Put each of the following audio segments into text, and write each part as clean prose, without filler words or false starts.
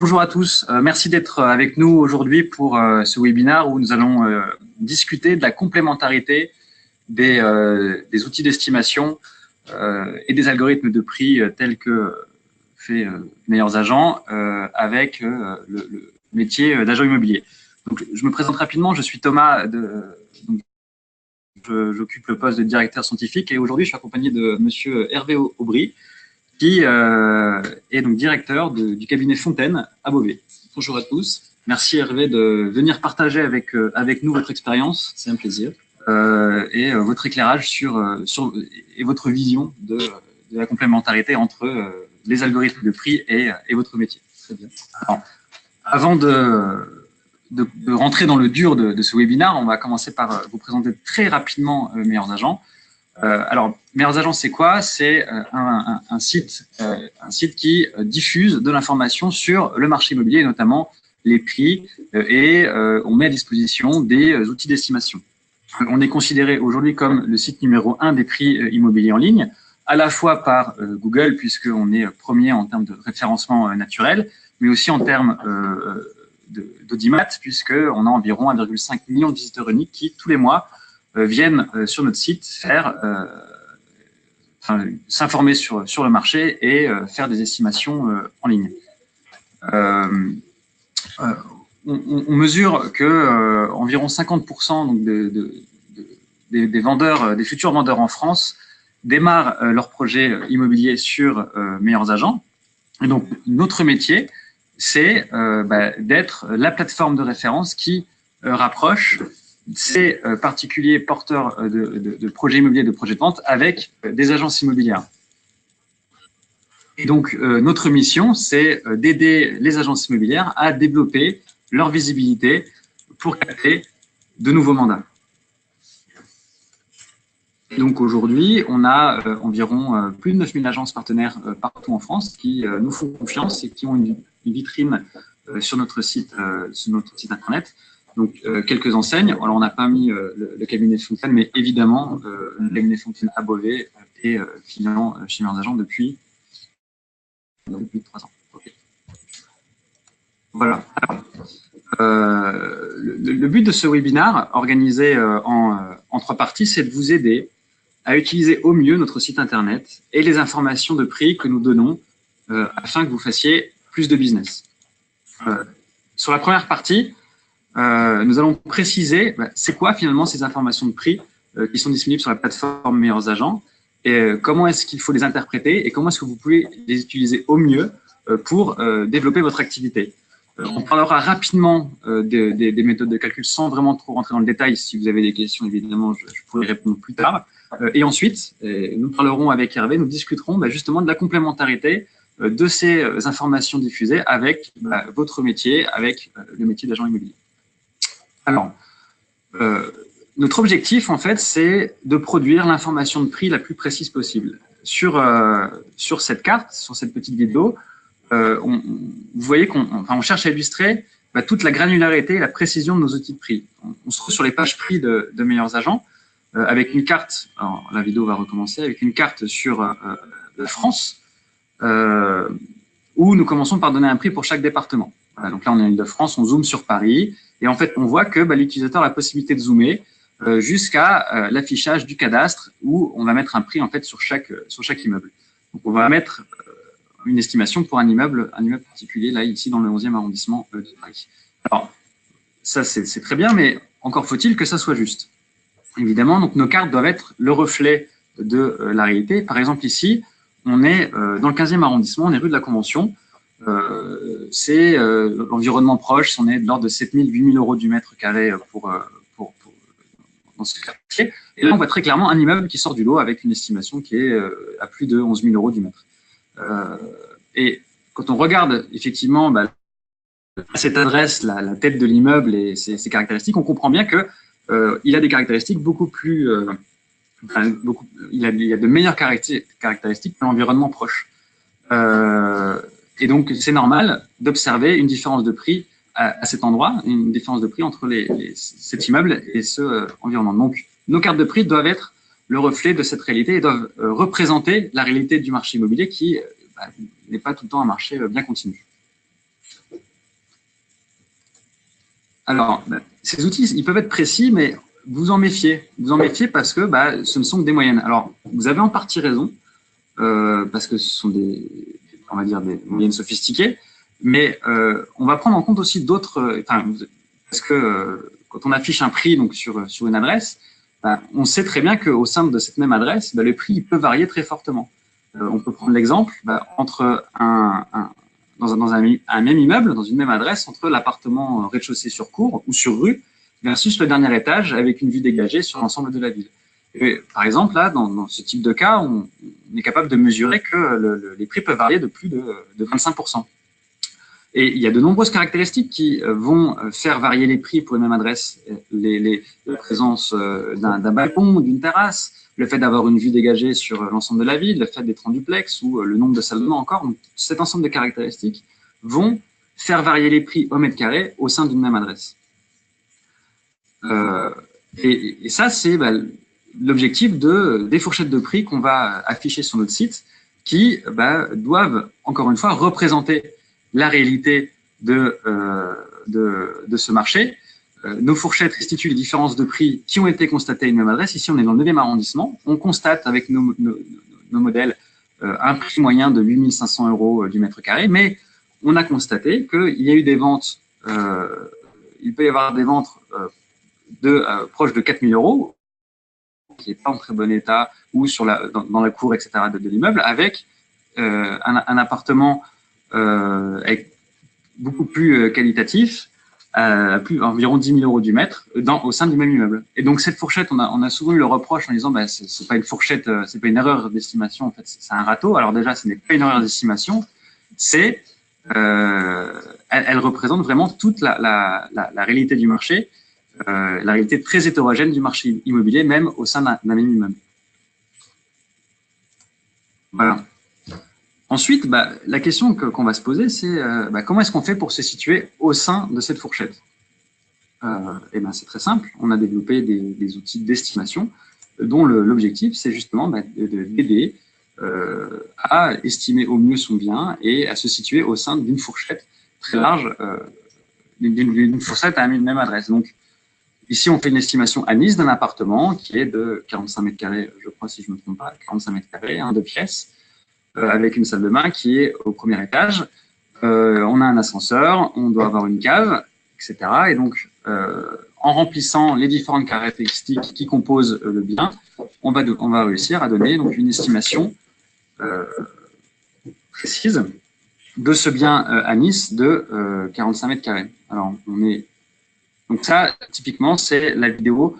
Bonjour à tous, merci d'être avec nous aujourd'hui pour ce webinaire où nous allons discuter de la complémentarité des outils d'estimation et des algorithmes de prix tels que fait Meilleurs Agents avec le métier d'agent immobilier. Donc, je me présente rapidement, je suis Thomas, j'occupe le poste de directeur scientifique et aujourd'hui je suis accompagné de monsieur Hervé Aubry qui est donc directeur du cabinet Fontaine à Beauvais. Bonjour à tous. Merci Hervé de venir partager avec nous votre expérience. C'est un plaisir. Et votre éclairage et votre vision de la complémentarité entre les algorithmes de prix et votre métier. Très bien. Alors, avant de rentrer dans le dur de ce webinaire, on va commencer par vous présenter très rapidement Meilleurs Agents. Alors, Meilleurs Agents, c'est quoi? C'est un site qui diffuse de l'information sur le marché immobilier, notamment les prix, et on met à disposition des outils d'estimation. On est considéré aujourd'hui comme le site numéro 1 des prix immobiliers en ligne, à la fois par Google, puisqu'on est premier en termes de référencement naturel, mais aussi en termes d'audimat, puisqu'on a environ 1,5 million de visiteurs uniques qui, tous les mois, viennent sur notre site s'informer sur le marché et faire des estimations en ligne. On mesure que environ 50% donc des vendeurs, des futurs vendeurs en France démarrent leur projet immobilier sur Meilleurs Agents. Et donc notre métier, c'est d'être la plateforme de référence qui rapproche ces particuliers porteurs de projets immobiliers, de projets de vente avec des agences immobilières. Et donc, notre mission, c'est d'aider les agences immobilières à développer leur visibilité pour capter de nouveaux mandats. Donc aujourd'hui, on a environ plus de 9000 agences partenaires partout en France qui nous font confiance et qui ont une vitrine sur notre site internet. Donc, quelques enseignes. Alors, on n'a pas mis le cabinet Fontaine, mais évidemment, le cabinet Fontaine à Beauvais est client chez Meilleurs Agents depuis 3 ans. Okay. Voilà. Alors, le but de ce webinaire, organisé en 3 parties, c'est de vous aider à utiliser au mieux notre site internet et les informations de prix que nous donnons afin que vous fassiez plus de business. Sur la première partie, nous allons préciser c'est quoi finalement ces informations de prix qui sont disponibles sur la plateforme Meilleurs Agents et comment est-ce qu'il faut les interpréter et comment est-ce que vous pouvez les utiliser au mieux pour développer votre activité. On parlera rapidement des méthodes de calcul sans vraiment trop rentrer dans le détail. Si vous avez des questions, évidemment, je pourrai répondre plus tard. Et ensuite, nous parlerons avec Hervé, nous discuterons justement de la complémentarité de ces informations diffusées avec votre métier, avec le métier d'agent immobilier. Alors, notre objectif, en fait, c'est de produire l'information de prix la plus précise possible. Sur cette carte, sur cette petite vidéo, vous voyez qu'on cherche à illustrer toute la granularité et la précision de nos outils de prix. On se trouve sur les pages prix de Meilleurs Agents, avec une carte, alors la vidéo va recommencer, avec une carte sur la France, où nous commençons par donner un prix pour chaque département. Voilà, donc là, on est en Île-de-France, on zoome sur Paris, et en fait, on voit que l'utilisateur a la possibilité de zoomer jusqu'à l'affichage du cadastre, où on va mettre un prix en fait sur chaque immeuble. Donc, on va mettre une estimation pour un immeuble particulier, là, ici, dans le 11e arrondissement de Paris. Alors, ça, c'est très bien, mais encore faut-il que ça soit juste. Évidemment, donc nos cartes doivent être le reflet de la réalité. Par exemple, ici, on est dans le 15e arrondissement, on est rue de la Convention. C'est l'environnement proche, on est de l'ordre de 7 000, 8 000 euros du mètre carré dans ce quartier. Et là, on voit très clairement un immeuble qui sort du lot avec une estimation qui est à plus de 11 000 euros du mètre. Et quand on regarde effectivement cette adresse, la tête de l'immeuble et ses caractéristiques, on comprend bien que il a des caractéristiques beaucoup plus... il y a de meilleures caractéristiques que l'environnement proche. Et donc, c'est normal d'observer une différence de prix à cet endroit, une différence de prix entre cet immeuble et ce environnement. Donc, nos cartes de prix doivent être le reflet de cette réalité et doivent représenter la réalité du marché immobilier qui n'est pas tout le temps un marché bien continu. Alors, ces outils, ils peuvent être précis, mais vous en méfiez. Vous en méfiez parce que ce ne sont que des moyennes. Alors, vous avez en partie raison, parce que ce sont on va dire, des moyennes sophistiquées, mais on va prendre en compte aussi d'autres, parce que quand on affiche un prix donc sur une adresse, on sait très bien qu'au sein de cette même adresse, le prix il peut varier très fortement. On peut prendre l'exemple entre dans un même immeuble, dans une même adresse, entre l'appartement rez-de-chaussée sur cour ou sur rue versus le dernier étage avec une vue dégagée sur l'ensemble de la ville. Et, par exemple, là, dans ce type de cas, on est capable de mesurer que les prix peuvent varier de plus de 25%. Et il y a de nombreuses caractéristiques qui vont faire varier les prix pour une même adresse. La présence d'un balcon, d'une terrasse, le fait d'avoir une vue dégagée sur l'ensemble de la ville, le fait d'être en duplex ou le nombre de salles de bain encore. Donc, cet ensemble de caractéristiques vont faire varier les prix au mètre carré au sein d'une même adresse. Et ça, c'est l'objectif des fourchettes de prix qu'on va afficher sur notre site qui doivent, encore une fois, représenter la réalité de ce marché. Nos fourchettes restituent les différences de prix qui ont été constatées à une même adresse. Ici, on est dans le 9e arrondissement. On constate avec nos modèles un prix moyen de 8 500 € du mètre carré, mais on a constaté qu'il y a eu des ventes, il peut y avoir des ventes proches de 4 000 €, qui n'est pas en très bon état, ou dans la cour, etc., de l'immeuble, avec un appartement avec beaucoup plus qualitatif, environ 10 000 € du mètre, au sein du même immeuble. Et donc cette fourchette, on a souvent eu le reproche en disant c'est pas une fourchette, c'est pas une erreur d'estimation, en fait, c'est un râteau. Alors déjà, ce n'est pas une erreur d'estimation, elle représente vraiment toute la réalité du marché, la réalité très hétérogène du marché immobilier, même au sein d'un même immeuble. Voilà. Ensuite, la question qu'on va se poser, c'est comment est-ce qu'on fait pour se situer au sein de cette fourchette? C'est très simple. On a développé des outils d'estimation dont l'objectif, c'est justement d'aider à estimer au mieux son bien et à se situer au sein d'une fourchette très large, d'une fourchette à une même adresse. Donc, ici, on fait une estimation à Nice d'un appartement qui est de 45 mètres carrés, je crois, si je ne me trompe pas, 45 mètres carrés, 2 pièces, avec une salle de bain qui est au premier étage. On a un ascenseur, on doit avoir une cave, etc. Et donc, en remplissant les différentes caractéristiques qui composent le bien, on va réussir à donner donc une estimation précise de ce bien à Nice de 45 mètres carrés. Alors, donc ça, typiquement, c'est la vidéo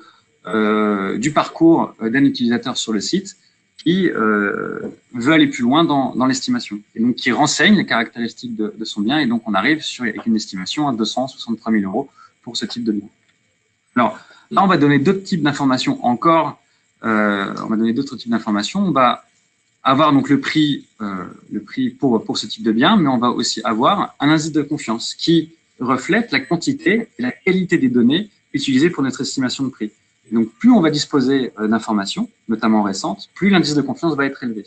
du parcours d'un utilisateur sur le site qui veut aller plus loin dans l'estimation, et donc qui renseigne les caractéristiques de son bien, et donc on arrive avec une estimation à 263 000 € pour ce type de bien. Alors là, on va donner d'autres types d'informations encore. On va donner d'autres types d'informations. On va avoir donc le prix pour ce type de bien, mais on va aussi avoir un indice de confiance qui reflète la quantité et la qualité des données utilisées pour notre estimation de prix. Et donc, plus on va disposer d'informations, notamment récentes, plus l'indice de confiance va être élevé.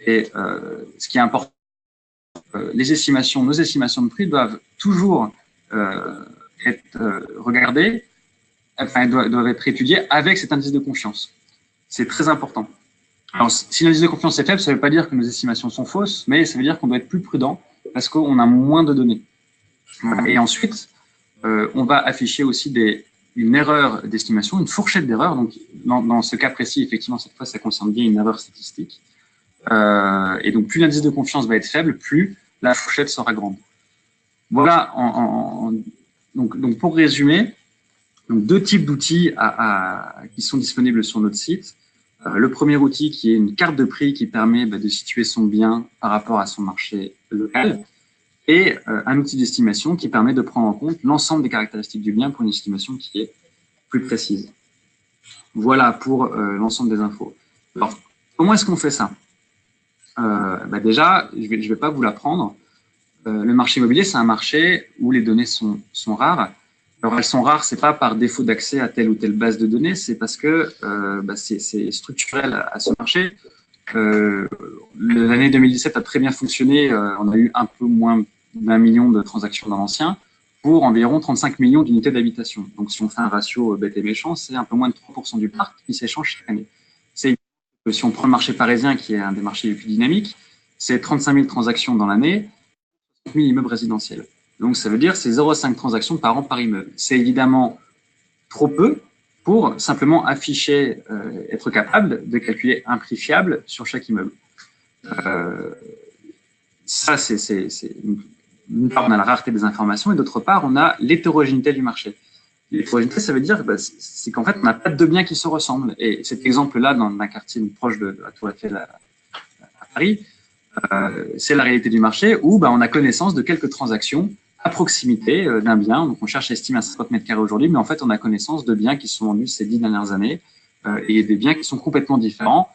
Et ce qui est important, nos estimations de prix doivent toujours être regardées, doivent être étudiées avec cet indice de confiance. C'est très important. Alors, si l'indice de confiance est faible, ça ne veut pas dire que nos estimations sont fausses, mais ça veut dire qu'on doit être plus prudent parce qu'on a moins de données. Et ensuite, on va afficher aussi une erreur d'estimation, une fourchette d'erreur. Donc, dans ce cas précis, effectivement, cette fois, ça concerne bien une erreur statistique. Et donc, plus l'indice de confiance va être faible, plus la fourchette sera grande. Voilà, donc pour résumer, deux types d'outils qui sont disponibles sur notre site. Le premier outil qui est une carte de prix qui permet de situer son bien par rapport à son marché local, et un outil d'estimation qui permet de prendre en compte l'ensemble des caractéristiques du bien pour une estimation qui est plus précise. Voilà pour l'ensemble des infos. Alors, comment est-ce qu'on fait ça? Déjà, je vais pas vous l'apprendre. Le marché immobilier, c'est un marché où les données sont rares. Alors, elles sont rares, c'est pas par défaut d'accès à telle ou telle base de données, c'est parce que c'est structurel à ce marché. L'année 2017 a très bien fonctionné. On a eu un peu moins d'1 million de transactions dans l'ancien. pour environ 35 millions d'unités d'habitation. Donc, si on fait un ratio bête et méchant, c'est un peu moins de 3% du parc qui s'échange chaque année. Si on prend le marché parisien, qui est un des marchés les plus dynamiques, c'est 35 000 transactions dans l'année, 30 000 immeubles résidentiels. Donc, ça veut dire c'est 0,5 transactions par an par immeuble. C'est évidemment trop peu pour simplement afficher, être capable de calculer un prix fiable sur chaque immeuble. Ça, c'est d'une part, on a la rareté des informations et d'autre part, on a l'hétérogénéité du marché. L'hétérogénéité, ça veut dire c'est qu'en fait, on n'a pas de deux biens qui se ressemblent. Et cet exemple-là, dans un quartier proche de la Tour Eiffel à Paris, c'est la réalité du marché où on a connaissance de quelques transactions à proximité d'un bien. Donc, on cherche à estimer à 50 mètres carrés aujourd'hui, mais en fait, on a connaissance de biens qui sont vendus ces 10 dernières années et des biens qui sont complètement différents,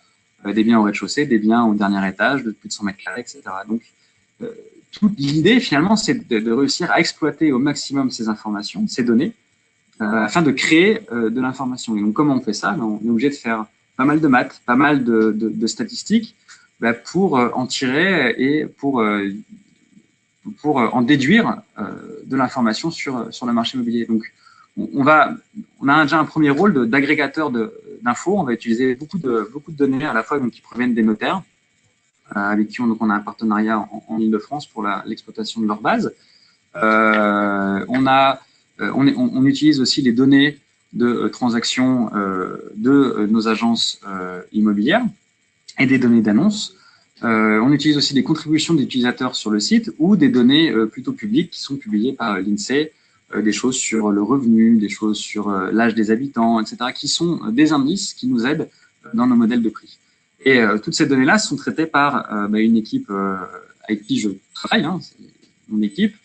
des biens au rez-de-chaussée, des biens au dernier étage de plus de 100 mètres carrés, etc. Donc, toute l'idée, finalement, c'est de réussir à exploiter au maximum ces informations, ces données, afin de créer de l'information. Et donc, comment on fait ça? On est obligé de faire pas mal de maths, pas mal de statistiques pour en tirer et pour en déduire de l'information sur le marché immobilier. Donc, on a déjà un premier rôle d'agrégateur d'infos. On va utiliser beaucoup de données à la fois qui proviennent des notaires, avec qui on a un partenariat en Ile-de-France pour l'exploitation de leur base. On utilise aussi les données de transactions de nos agences immobilières et des données d'annonces. On utilise aussi des contributions d'utilisateurs sur le site ou des données plutôt publiques qui sont publiées par l'INSEE, des choses sur le revenu, des choses sur l'âge des habitants, etc., qui sont des indices qui nous aident dans nos modèles de prix. Et toutes ces données-là sont traitées par une équipe avec qui je travaille, c'est une équipe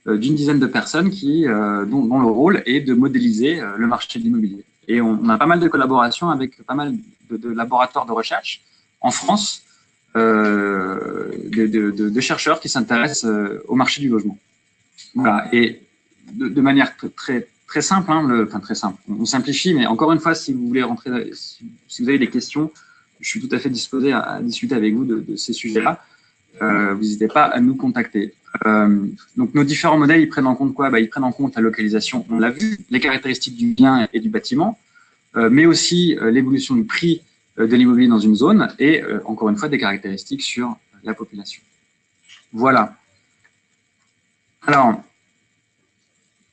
d'une dizaine de personnes dont le rôle est de modéliser le marché de l'immobilier. Et on a pas mal de collaborations avec pas mal de laboratoires de recherche en France, de chercheurs qui s'intéressent au marché du logement. Voilà. Et de manière très simple, très simple, on simplifie, mais encore une fois, si vous voulez rentrer, si vous avez des questions, je suis tout à fait disposé à discuter avec vous de ces sujets-là. Vous n'hésitez pas à nous contacter. Donc, nos différents modèles, ils prennent en compte quoi? Ils prennent en compte la localisation, on l'a vu, les caractéristiques du bien et du bâtiment, mais aussi l'évolution du prix de l'immobilier dans une zone et, encore une fois, des caractéristiques sur la population. Voilà. Alors,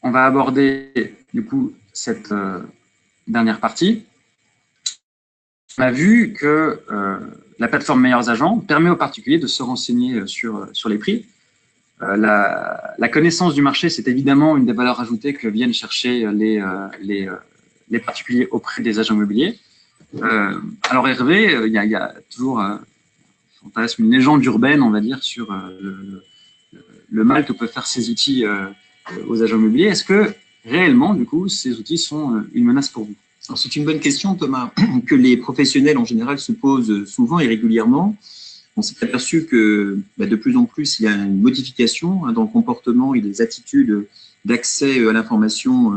on va aborder, du coup, cette dernière partie. On a vu que la plateforme Meilleurs Agents permet aux particuliers de se renseigner sur les prix. La connaissance du marché, c'est évidemment une des valeurs ajoutées que viennent chercher les particuliers auprès des agents immobiliers. Alors Hervé, il y a toujours fantasme, une légende urbaine, on va dire, sur le mal que peuvent faire ces outils aux agents immobiliers. Est-ce que réellement, du coup, ces outils sont une menace pour vous? C'est une bonne question, Thomas, que les professionnels en général se posent souvent et régulièrement. On s'est aperçu que de plus en plus, il y a une modification dans le comportement et les attitudes d'accès à l'information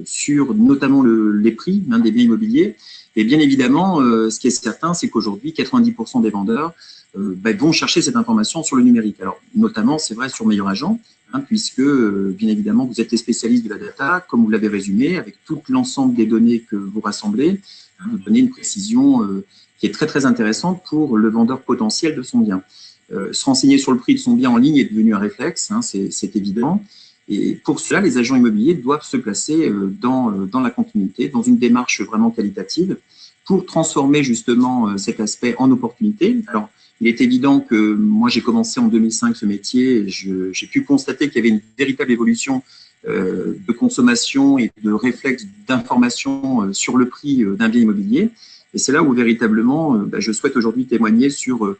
sur notamment les prix des biens immobiliers. Et bien évidemment, ce qui est certain, c'est qu'aujourd'hui, 90% des vendeurs vont chercher cette information sur le numérique. Alors, notamment, c'est vrai sur Meilleur Agent, puisque, bien évidemment, vous êtes les spécialistes de la data, comme vous l'avez résumé, avec tout l'ensemble des données que vous rassemblez, vous donnez une précision qui est très, très intéressante pour le vendeur potentiel de son bien. Se renseigner sur le prix de son bien en ligne est devenu un réflexe, c'est évident. Et pour cela, les agents immobiliers doivent se placer dans la continuité, dans une démarche vraiment qualitative pour transformer justement cet aspect en opportunité. Alors, il est évident que moi, j'ai commencé en 2005 ce métier et j'ai pu constater qu'il y avait une véritable évolution de consommation et de réflexe d'information sur le prix d'un bien immobilier. Et c'est là où véritablement, je souhaite aujourd'hui témoigner sur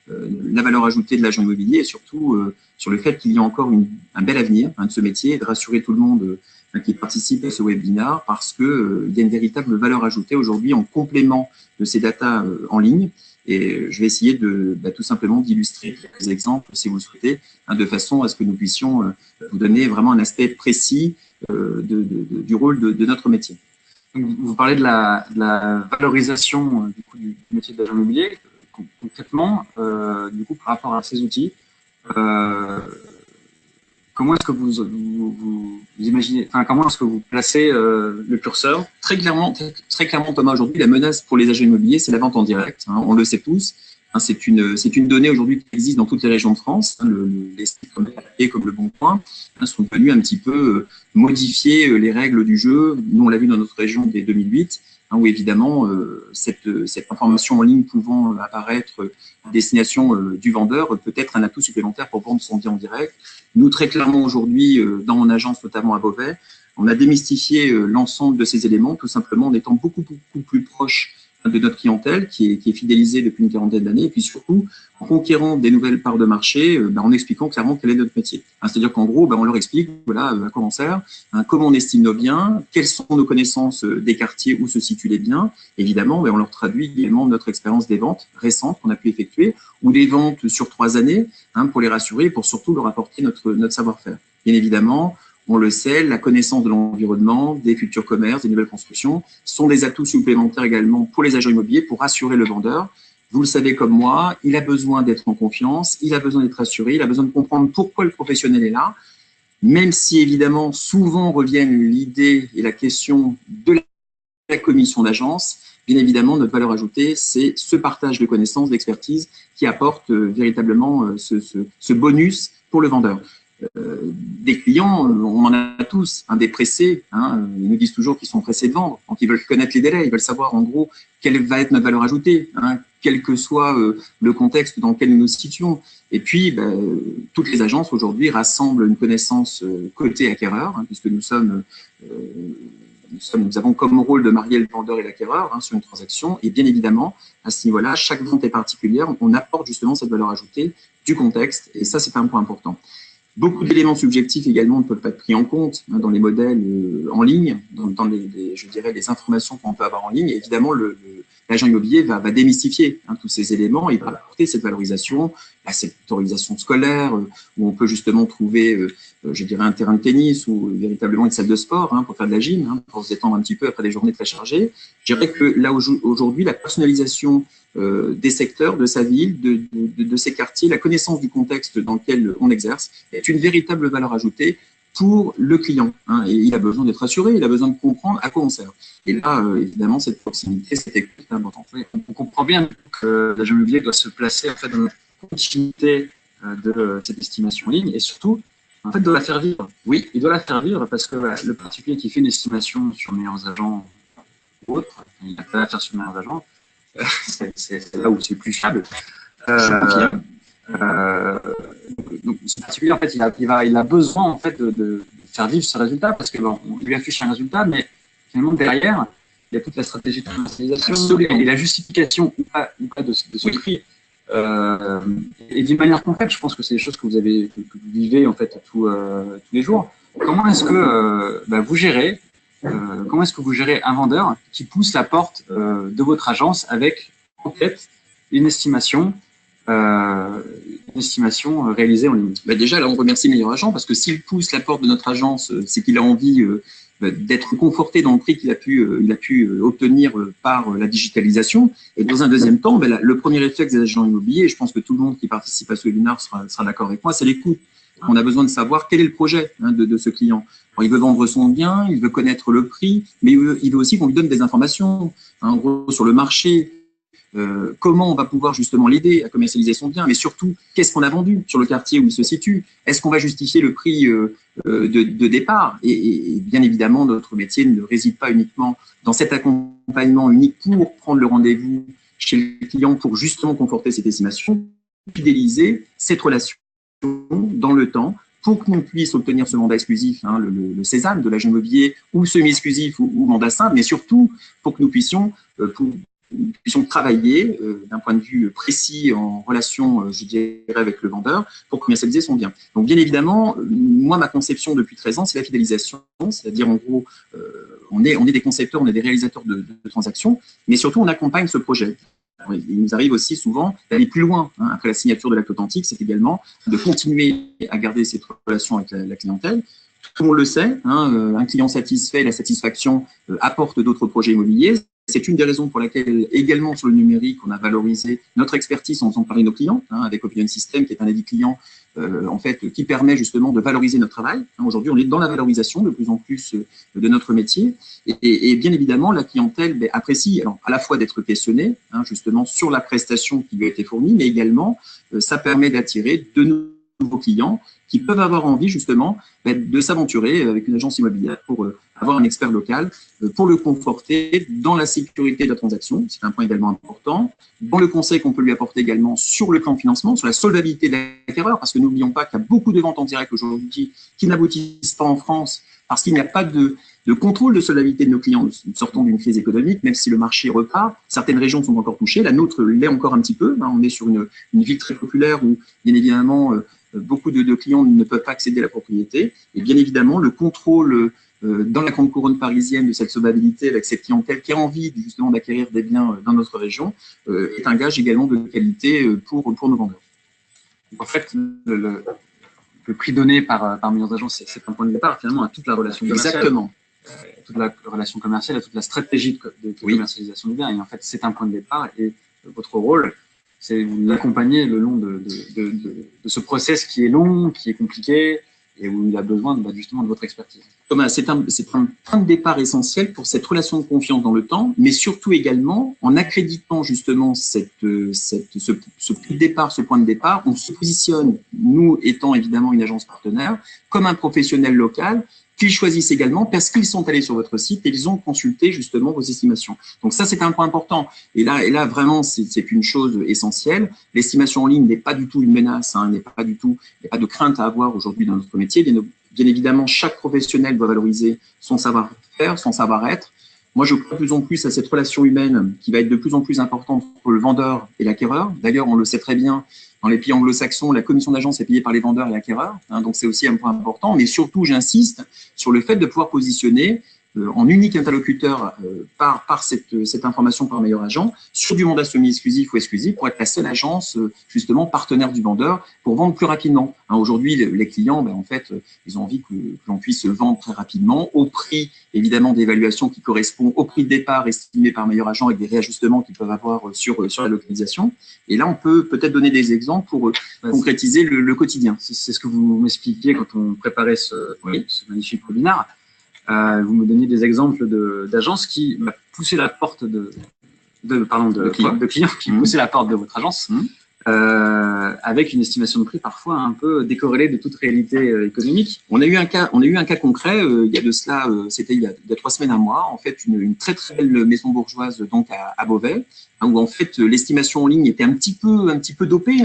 la valeur ajoutée de l'agent immobilier et surtout sur le fait qu'il y a encore un bel avenir de ce métier et de rassurer tout le monde qui participe à ce webinaire parce qu'il y a une véritable valeur ajoutée aujourd'hui en complément de ces datas en ligne. Et je vais essayer tout simplement d'illustrer quelques exemples, si vous le souhaitez, de façon à ce que nous puissions vous donner vraiment un aspect précis du rôle de notre métier. Donc, vous parlez de la valorisation du métier d'agent immobilier. Concrètement, du coup, par rapport à ces outils, comment est-ce que vous imaginez, enfin, comment est-ce que vous placez le curseur? Très clairement, Thomas, aujourd'hui, la menace pour les agents immobiliers, c'est la vente en direct. Hein, on le sait tous. Hein, c'est une donnée aujourd'hui qui existe dans toutes les régions de France. Hein, les sites comme Le Bon Coin sont venus un petit peu modifier les règles du jeu. Nous, on l'a vu dans notre région dès 2008. Hein, où évidemment, cette information en ligne pouvant apparaître à destination du vendeur peut être un atout supplémentaire pour vendre son bien en direct. Nous, très clairement, aujourd'hui, dans mon agence, notamment à Beauvais, on a démystifié l'ensemble de ces éléments, tout simplement en étant beaucoup plus proche de notre clientèle qui est fidélisée depuis une quarantaine d'années, et puis surtout en conquérant des nouvelles parts de marché, en expliquant clairement quel est notre métier. Hein, c'est-à-dire qu'en gros, on leur explique voilà, à quoi on sert, hein, comment on estime nos biens, quelles sont nos connaissances des quartiers où se situent les biens. Évidemment, on leur traduit également notre expérience des ventes récentes qu'on a pu effectuer, ou des ventes sur 3 années, hein, pour les rassurer et pour surtout leur apporter notre savoir-faire. Bien évidemment, on le sait, la connaissance de l'environnement, des futurs commerces, des nouvelles constructions sont des atouts supplémentaires également pour les agents immobiliers pour rassurer le vendeur. Vous le savez comme moi, il a besoin d'être en confiance, il a besoin d'être rassuré, il a besoin de comprendre pourquoi le professionnel est là, même si évidemment souvent reviennent l'idée et la question de la commission d'agence. Bien évidemment, notre valeur ajoutée, c'est ce partage de connaissances, d'expertise qui apporte véritablement ce bonus pour le vendeur. Des clients, on en a tous, hein, des pressés, hein, ils nous disent toujours qu'ils sont pressés de vendre, donc ils veulent connaître les délais, ils veulent savoir en gros quelle va être notre valeur ajoutée, hein, quel que soit le contexte dans lequel nous nous situons. Et puis, toutes les agences aujourd'hui rassemblent une connaissance côté acquéreur, hein, puisque nous avons comme rôle de marier le vendeur et l'acquéreur, hein, sur une transaction. Et bien évidemment, à ce niveau-là, chaque vente est particulière, on apporte justement cette valeur ajoutée du contexte, et ça, c'est un point important. Beaucoup d'éléments subjectifs également ne peuvent pas être pris en compte, hein, dans les modèles en ligne, dans je dirais, les informations qu'on peut avoir en ligne. Et évidemment, l'agent immobilier va démystifier, hein, tous ces éléments et va apporter cette valorisation, la sectorisation scolaire, où on peut justement trouver, je dirais, un terrain de tennis ou véritablement une salle de sport, hein, pour faire de la gym, hein, pour se détendre un petit peu après des journées très chargées. Je dirais que là, aujourd'hui, la personnalisation des secteurs, de sa ville, de ses quartiers, la connaissance du contexte dans lequel on exerce est une véritable valeur ajoutée pour le client. Hein, et il a besoin d'être rassuré, il a besoin de comprendre à quoi on sert. Et là, évidemment, cette proximité, cette écoute est importante. On comprend bien que l'agent immobilier doit se placer en fait, dans la continuité de cette estimation en ligne et surtout, en fait, de la faire vivre. Oui, il doit la faire vivre parce que voilà, le particulier qui fait une estimation sur meilleurs agents ou autre, il n'a pas à faire sur meilleurs agents, c'est là où c'est plus fiable. Donc, ce particulier, en fait, il a besoin en fait, de faire vivre ce résultat parce que bon, on lui affiche un résultat, mais finalement, derrière, il y a toute la stratégie de commercialisation et la justification ou pas de ce prix. Et d'une manière concrète, je pense que c'est des choses que vous vivez en fait tous les jours. Comment est-ce que vous gérez un vendeur qui pousse la porte de votre agence avec en tête une estimation réalisée en ligne? Déjà, là, on remercie Meilleur Agent parce que s'il pousse la porte de notre agence, c'est qu'il a envie d'être conforté dans le prix qu'il a pu obtenir par la digitalisation. Et dans un deuxième temps, le premier réflexe des agents immobiliers, et je pense que tout le monde qui participe à ce webinaire sera d'accord avec moi, c'est l'écoute. On a besoin de savoir quel est le projet, hein, de ce client. Alors, il veut vendre son bien, il veut connaître le prix, mais il veut aussi qu'on lui donne des informations, hein, en gros, sur le marché, comment on va pouvoir justement l'aider à commercialiser son bien, mais surtout, qu'est-ce qu'on a vendu sur le quartier où il se situe? Est-ce qu'on va justifier le prix de départ? Et bien évidemment, notre métier ne réside pas uniquement dans cet accompagnement unique pour prendre le rendez-vous chez le client pour justement conforter cette estimation, fidéliser cette relation dans le temps pour que l'on puisse obtenir ce mandat exclusif, hein, le sésame de l'agent immobilier, ou semi-exclusif ou mandat simple, mais surtout pour que nous puissions travailler d'un point de vue précis en relation, je dirais, avec le vendeur pour commercialiser son bien. Donc, bien évidemment, moi, ma conception depuis 13 ans, c'est la fidélisation, c'est-à-dire, en gros, on est des concepteurs, on est des réalisateurs de transactions, mais surtout, on accompagne ce projet. Alors, il nous arrive aussi souvent d'aller plus loin, hein, après la signature de l'acte authentique, c'est également de continuer à garder cette relation avec la clientèle. Tout le monde le sait, hein, un client satisfait, la satisfaction apporte d'autres projets immobiliers. C'est une des raisons pour laquelle, également sur le numérique, on a valorisé notre expertise en faisant parler nos clients, hein, avec Opinion System, qui est un avis client en fait, qui permet justement de valoriser notre travail. Aujourd'hui, on est dans la valorisation de plus en plus de notre métier. Et bien évidemment, la clientèle apprécie alors, à la fois d'être questionnée, justement, sur la prestation qui lui a été fournie, mais également, ça permet d'attirer de nouveaux clients qui peuvent avoir envie justement de s'aventurer avec une agence immobilière pour avoir un expert local, pour le conforter dans la sécurité de la transaction, c'est un point également important, dans le conseil qu'on peut lui apporter également sur le plan de financement, sur la solvabilité de l'acquéreur, parce que n'oublions pas qu'il y a beaucoup de ventes en direct aujourd'hui qui n'aboutissent pas en France parce qu'il n'y a pas de contrôle de solvabilité de nos clients. Nous sortons d'une crise économique, même si le marché repart, certaines régions sont encore touchées, la nôtre l'est encore un petit peu, on est sur une ville très populaire où, bien évidemment, beaucoup de clients ne peuvent pas accéder à la propriété. Et bien évidemment, le contrôle dans la grande couronne parisienne de cette solvabilité avec cette clientèle qui a envie justement d'acquérir des biens dans notre région est un gage également de qualité pour nos vendeurs. Donc, en fait, le prix donné par Meilleures Agences, c'est un point de départ finalement à toute la relation commerciale. Exactement. Toute la relation commerciale, à toute la stratégie de commercialisation du bien. Et en fait, c'est un point de départ et votre rôle, c'est d'accompagner le long de ce process qui est long, qui est compliqué et où il a besoin justement de votre expertise. Thomas, c'est un point de départ essentiel pour cette relation de confiance dans le temps, mais surtout également en accréditant justement ce prix de départ, ce point de départ, on se positionne, nous étant évidemment une agence partenaire, comme un professionnel local qu'ils choisissent également parce qu'ils sont allés sur votre site et ils ont consulté justement vos estimations. Donc ça, c'est un point important. Et là vraiment, c'est une chose essentielle. L'estimation en ligne n'est pas du tout une menace, il n'y a pas de crainte à avoir aujourd'hui dans notre métier. Bien évidemment, chaque professionnel doit valoriser son savoir-faire, son savoir-être. Moi, je crois de plus en plus à cette relation humaine qui va être de plus en plus importante entre le vendeur et l'acquéreur. D'ailleurs, on le sait très bien, dans les pays anglo-saxons, la commission d'agence est payée par les vendeurs et l'acquéreur. Donc, c'est aussi un point important. Mais surtout, j'insiste sur le fait de pouvoir positionner en unique interlocuteur par cette information par meilleur agent sur du mandat semi-exclusif ou exclusif pour être la seule agence justement partenaire du vendeur pour vendre plus rapidement. Aujourd'hui, les clients, en fait, ils ont envie que l'on puisse vendre très rapidement au prix évidemment d'évaluation qui correspond au prix de départ estimé par meilleur agent avec des réajustements qu'ils peuvent avoir sur la localisation. Et là, on peut peut-être donner des exemples pour concrétiser le quotidien. C'est ce que vous m'expliquiez quand on préparait ce magnifique webinaire. Vous me donniez des exemples d'agences qui poussaient la porte de clients qui poussaient la porte de votre agence avec une estimation de prix parfois un peu décorrélée de toute réalité économique. On a eu un cas concret il y a de cela, c'était il y a 3 semaines, un mois, en fait une très très belle maison bourgeoise donc à Beauvais, où en fait l'estimation en ligne était un petit peu dopée,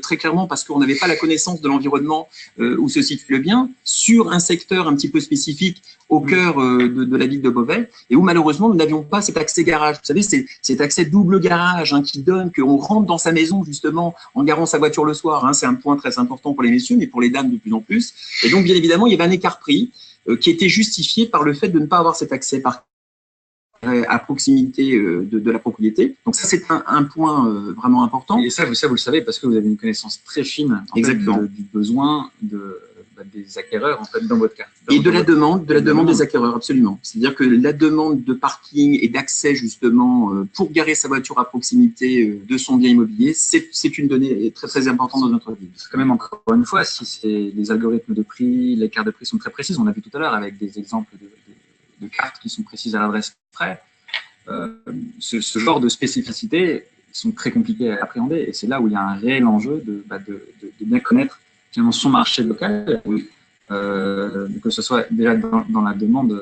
très clairement parce qu'on n'avait pas la connaissance de l'environnement où se situe le bien, sur un secteur un petit peu spécifique au cœur de la ville de Beauvais, et où malheureusement nous n'avions pas cet accès garage. Vous savez, c'est cet accès double garage qui donne qu'on rentre dans sa maison justement en garant sa voiture le soir. C'est un point très important pour les messieurs, mais pour les dames de plus en plus. Et donc bien évidemment, il y avait un écart prix qui était justifié par le fait de ne pas avoir cet accès à proximité de la propriété. Donc ça, c'est un point vraiment important. Et ça, vous le savez parce que vous avez une connaissance très fine du besoin des acquéreurs en fait, dans votre cas. Et de la demande des acquéreurs, absolument. C'est-à-dire que la demande de parking et d'accès justement pour garer sa voiture à proximité de son bien immobilier, c'est une donnée très très importante dans notre vie. Quand même, encore une fois, si les algorithmes de prix, les cartes de prix sont très précises, on a vu tout à l'heure avec des exemples de cartes qui sont précises à l'adresse près, ce genre de spécificités sont très compliquées à appréhender et c'est là où il y a un réel enjeu de bien connaître finalement son marché local, que ce soit déjà dans la demande,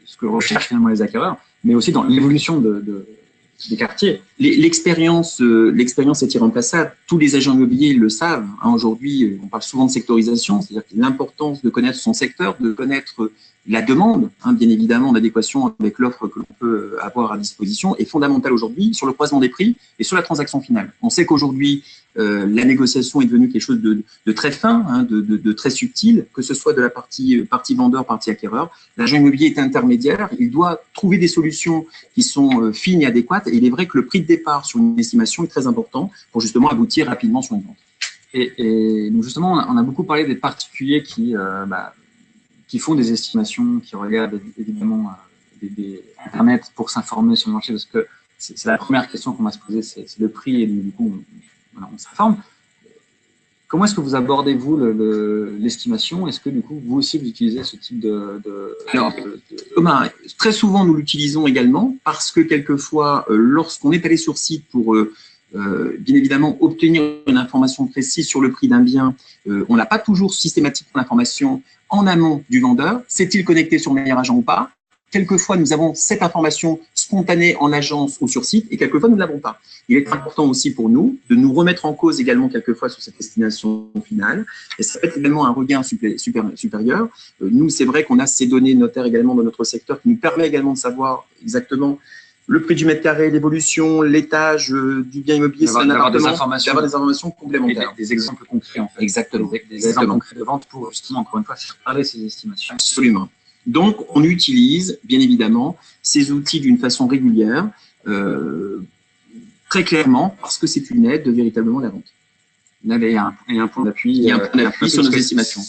ce que recherchent finalement les acquéreurs, mais aussi dans l'évolution des quartiers. L'expérience est irremplaçable. Tous les agents immobiliers le savent. Aujourd'hui, on parle souvent de sectorisation, c'est-à-dire l'importance de connaître son secteur, de connaître la demande, bien évidemment, en adéquation avec l'offre que l'on peut avoir à disposition, est fondamentale aujourd'hui sur le croisement des prix et sur la transaction finale. On sait qu'aujourd'hui, la négociation est devenue quelque chose de très fin, de très subtil, que ce soit de la partie vendeur, partie acquéreur. L'agent immobilier est intermédiaire, il doit trouver des solutions qui sont fines et adéquates, et il est vrai que le prix de départ sur une estimation est très important pour justement aboutir rapidement sur une vente. Et donc justement, on a beaucoup parlé des particuliers qui font des estimations, qui regardent évidemment des Internet pour s'informer sur le marché, parce que c'est la première question qu'on va se poser, c'est le prix, et du coup, on s'informe. Comment est-ce que vous abordez, vous, l'estimation? Est-ce que, du coup, vous aussi, vous utilisez ce type Alors, Thomas, très souvent, nous l'utilisons également parce que, quelquefois, lorsqu'on est allé sur site pour, bien évidemment, obtenir une information précise sur le prix d'un bien, on n'a pas toujours systématiquement l'information en amont du vendeur. S'est-il connecté sur Meilleur Agent ou pas? Quelquefois, nous avons cette information spontanée en agence ou sur site et quelquefois, nous ne l'avons pas. Il est important aussi pour nous de nous remettre en cause également quelquefois sur cette estimation finale. Et ça peut être également un regain supérieur. Nous, c'est vrai qu'on a ces données notaires également dans notre secteur qui nous permet également de savoir exactement le prix du mètre carré, l'évolution, l'étage du bien immobilier, d'avoir des informations complémentaires. Des exemples concrets, en fait. Exactement. Des exemples concrets de vente pour, justement, encore une fois, faire parler ces estimations. Absolument. Donc, on utilise, bien évidemment, ces outils d'une façon régulière, très clairement, parce que c'est une aide de véritablement la vente. Là, il y a un point d'appui. Il y a un point d'appui sur nos estimations.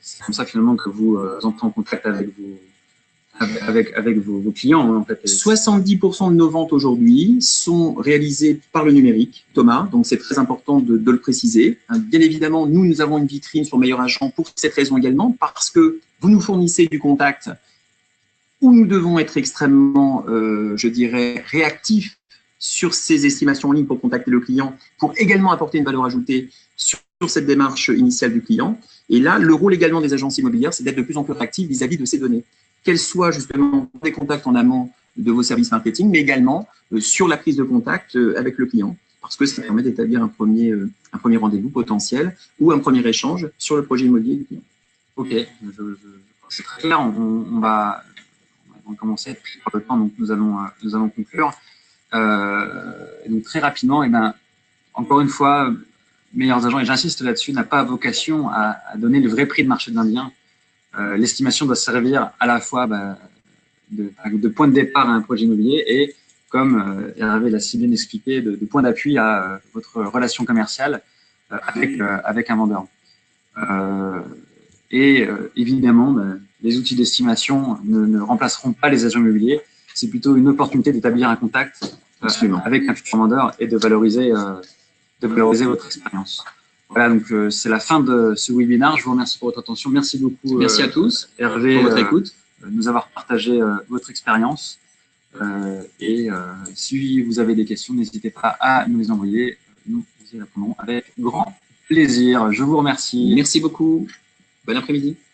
C'est comme ça, finalement, que vous entrez en contact avec vos clients, en fait. 70% de nos ventes aujourd'hui sont réalisées par le numérique, Thomas, donc c'est très important de le préciser. Bien évidemment, nous avons une vitrine sur Meilleur Agent pour cette raison également, parce que vous nous fournissez du contact où nous devons être extrêmement, je dirais, réactifs sur ces estimations en ligne pour contacter le client, pour également apporter une valeur ajoutée sur cette démarche initiale du client. Et là, le rôle également des agences immobilières, c'est d'être de plus en plus réactifs vis-à-vis de ces données, qu'elles soient justement des contacts en amont de vos services marketing, mais également sur la prise de contact avec le client, parce que ça permet d'établir un premier rendez-vous potentiel ou un premier échange sur le projet immobilier du client. Ok, c'est très clair. On va commencer depuis peu de temps, donc nous allons conclure. Donc très rapidement, encore une fois, Meilleurs Agents, et j'insiste là-dessus, n'a pas vocation à donner le vrai prix de marché d'un bien. L'estimation doit servir à la fois de point de départ à un projet immobilier et, comme Hervé l'a si bien expliqué, de point d'appui à votre relation commerciale avec un vendeur. Évidemment, les outils d'estimation ne remplaceront pas les agents immobiliers. C'est plutôt une opportunité d'établir un contact avec un futur vendeur et de valoriser votre expérience. Voilà, donc c'est la fin de ce webinaire. Je vous remercie pour votre attention. Merci beaucoup. Merci à tous, Hervé, pour votre écoute. Nous avoir partagé votre expérience. Si vous avez des questions, n'hésitez pas à nous les envoyer. Nous y répondrons avec grand plaisir. Je vous remercie. Merci beaucoup. Bon après-midi.